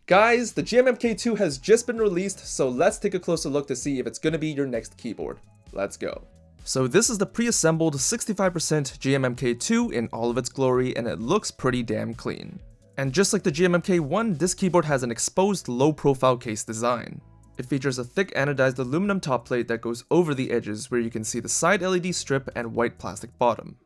Guys, the GMMK2 has just been released, so let's take a closer look to see if it's gonna be your next keyboard. Let's go. So this is the pre-assembled 65% GMMK2 in all of its glory, and it looks pretty damn clean. And just like the GMMK1, this keyboard has an exposed low-profile case design. It features a thick anodized aluminum top plate that goes over the edges where you can see the side LED strip and white plastic bottom.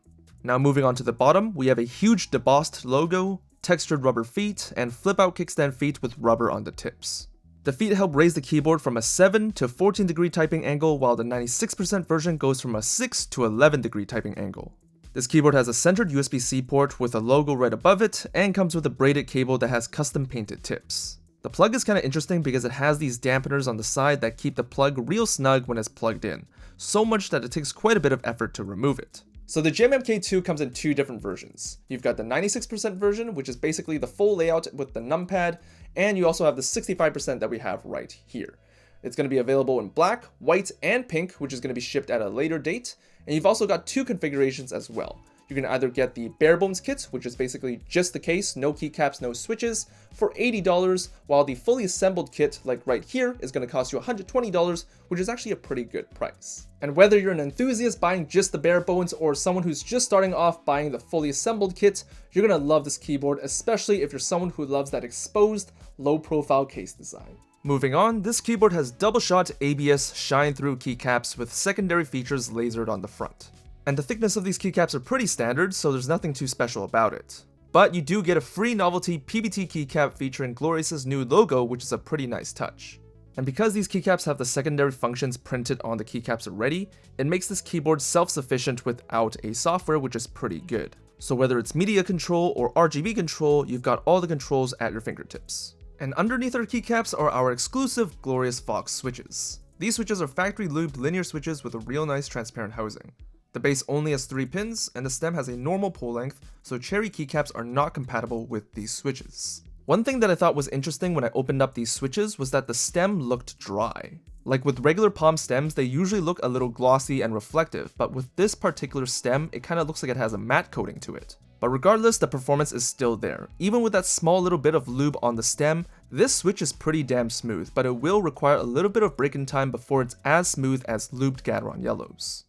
Now moving on to the bottom, we have a huge debossed logo, textured rubber feet, and flip-out kickstand feet with rubber on the tips. The feet help raise the keyboard from a 7 to 14 degree typing angle, while the 96% version goes from a 6 to 11 degree typing angle. This keyboard has a centered USB-C port with a logo right above it, and comes with a braided cable that has custom painted tips. The plug is kind of interesting because it has these dampeners on the side that keep the plug real snug when it's plugged in, so much that it takes quite a bit of effort to remove it. So the GMMK2 comes in two different versions. You've got the 96% version, which is basically the full layout with the numpad, and you also have the 65% that we have right here. It's going to be available in black, white, and pink, which is going to be shipped at a later date, and you've also got two configurations as well. You can either get the bare bones kit, which is basically just the case, no keycaps, no switches, for $80, while the fully assembled kit, like right here, is going to cost you $120, which is actually a pretty good price. And whether you're an enthusiast buying just the bare bones or someone who's just starting off buying the fully assembled kit, you're going to love this keyboard, especially if you're someone who loves that exposed, low-profile case design. Moving on, this keyboard has double-shot ABS shine-through keycaps with secondary features lasered on the front. And the thickness of these keycaps are pretty standard, so there's nothing too special about it. But you do get a free novelty PBT keycap featuring Glorious's new logo, which is a pretty nice touch. And because these keycaps have the secondary functions printed on the keycaps already, it makes this keyboard self-sufficient without a software, which is pretty good. So whether it's media control or RGB control, you've got all the controls at your fingertips. And underneath our keycaps are our exclusive Glorious Fox switches. These switches are factory lubed linear switches with a real nice transparent housing. The base only has 3 pins, and the stem has a normal pull length, so cherry keycaps are not compatible with these switches. One thing that I thought was interesting when I opened up these switches was that the stem looked dry. Like with regular palm stems, they usually look a little glossy and reflective, but with this particular stem, it kind of looks like it has a matte coating to it. But regardless, the performance is still there. Even with that small little bit of lube on the stem, this switch is pretty damn smooth, but it will require a little bit of break-in time before it's as smooth as lubed Gateron yellows.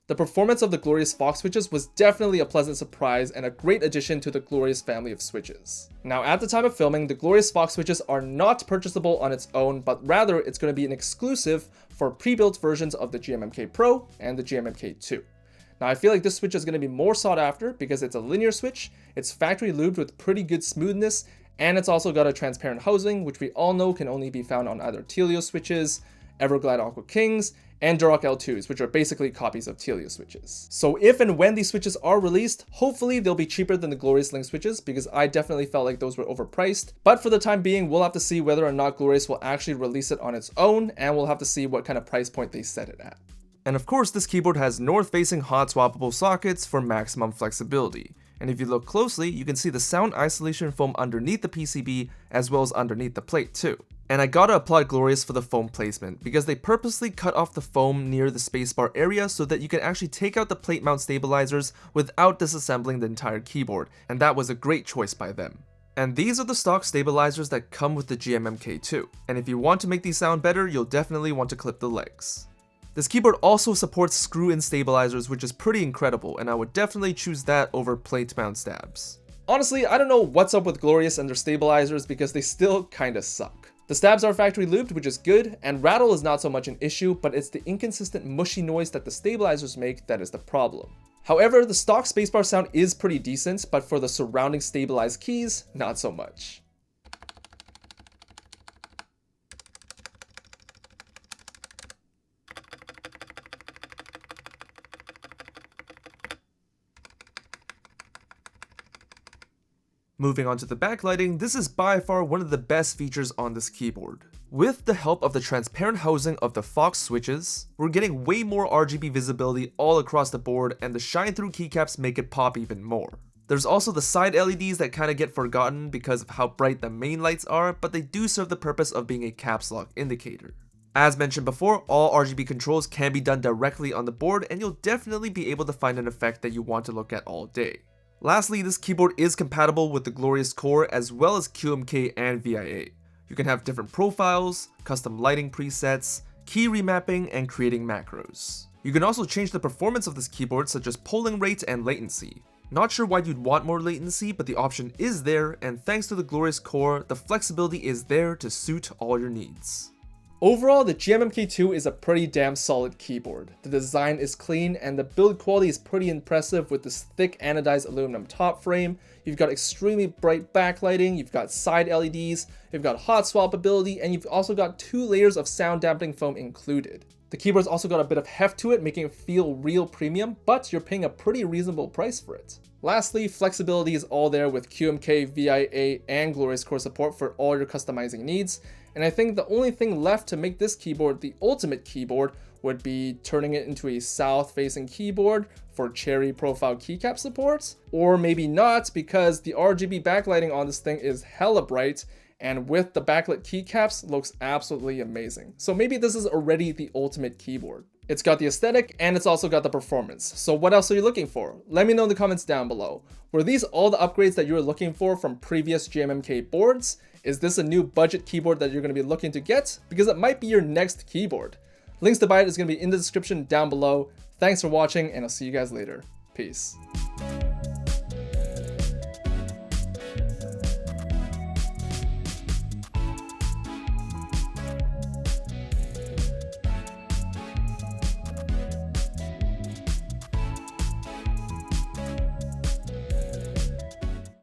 The performance of the Glorious Fox switches was definitely a pleasant surprise and a great addition to the Glorious family of switches. Now at the time of filming, the Glorious Fox switches are not purchasable on its own, but rather it's going to be an exclusive for pre-built versions of the GMMK Pro and the GMMK2. Now I feel like this switch is going to be more sought after because it's a linear switch, it's factory lubed with pretty good smoothness, and it's also got a transparent housing, which we all know can only be found on either Tealios switches, Everglide Aqua Kings, and Durock L2s, which are basically copies of Tealios switches. So if and when these switches are released, hopefully they'll be cheaper than the Glorious Link switches, because I definitely felt like those were overpriced. But for the time being, we'll have to see whether or not Glorious will actually release it on its own, and we'll have to see what kind of price point they set it at. And of course, this keyboard has north-facing hot-swappable sockets for maximum flexibility. And if you look closely, you can see the sound isolation foam underneath the PCB as well as underneath the plate too. And I gotta applaud Glorious for the foam placement, because they purposely cut off the foam near the spacebar area so that you can actually take out the plate mount stabilizers without disassembling the entire keyboard, and that was a great choice by them. And these are the stock stabilizers that come with the GMMK2, and if you want to make these sound better, you'll definitely want to clip the legs. This keyboard also supports screw-in stabilizers, which is pretty incredible, and I would definitely choose that over plate mount stabs. Honestly, I don't know what's up with Glorious and their stabilizers because they still kinda suck. The stabs are factory lubed, which is good, and rattle is not so much an issue, but it's the inconsistent mushy noise that the stabilizers make that is the problem. However, the stock spacebar sound is pretty decent, but for the surrounding stabilized keys, not so much. Moving on to the backlighting, this is by far one of the best features on this keyboard. With the help of the transparent housing of the Fox switches, we're getting way more RGB visibility all across the board, and the shine-through keycaps make it pop even more. There's also the side LEDs that kinda get forgotten because of how bright the main lights are, but they do serve the purpose of being a caps lock indicator. As mentioned before, all RGB controls can be done directly on the board, and you'll definitely be able to find an effect that you want to look at all day. Lastly, this keyboard is compatible with the Glorious Core as well as QMK and VIA. You can have different profiles, custom lighting presets, key remapping, and creating macros. You can also change the performance of this keyboard, such as polling rate and latency. Not sure why you'd want more latency, but the option is there, and thanks to the Glorious Core, the flexibility is there to suit all your needs. Overall, the GMMK2 is a pretty damn solid keyboard. The design is clean and the build quality is pretty impressive with this thick anodized aluminum top frame. You've got extremely bright backlighting, you've got side LEDs, you've got hot swappability, and you've also got 2 layers of sound dampening foam included. The keyboard's also got a bit of heft to it, making it feel real premium, but you're paying a pretty reasonable price for it. Lastly, flexibility is all there with QMK, VIA, and Glorious Core support for all your customizing needs. And I think the only thing left to make this keyboard the ultimate keyboard would be turning it into a south-facing keyboard for cherry profile keycap support, or maybe not because the RGB backlighting on this thing is hella bright, and with the backlit keycaps looks absolutely amazing. So maybe this is already the ultimate keyboard. It's got the aesthetic and it's also got the performance. So what else are you looking for? Let me know in the comments down below. Were these all the upgrades that you were looking for from previous GMMK boards? Is this a new budget keyboard that you're going to be looking to get? Because it might be your next keyboard. Links to buy it is going to be in the description down below. Thanks for watching and I'll see you guys later. Peace.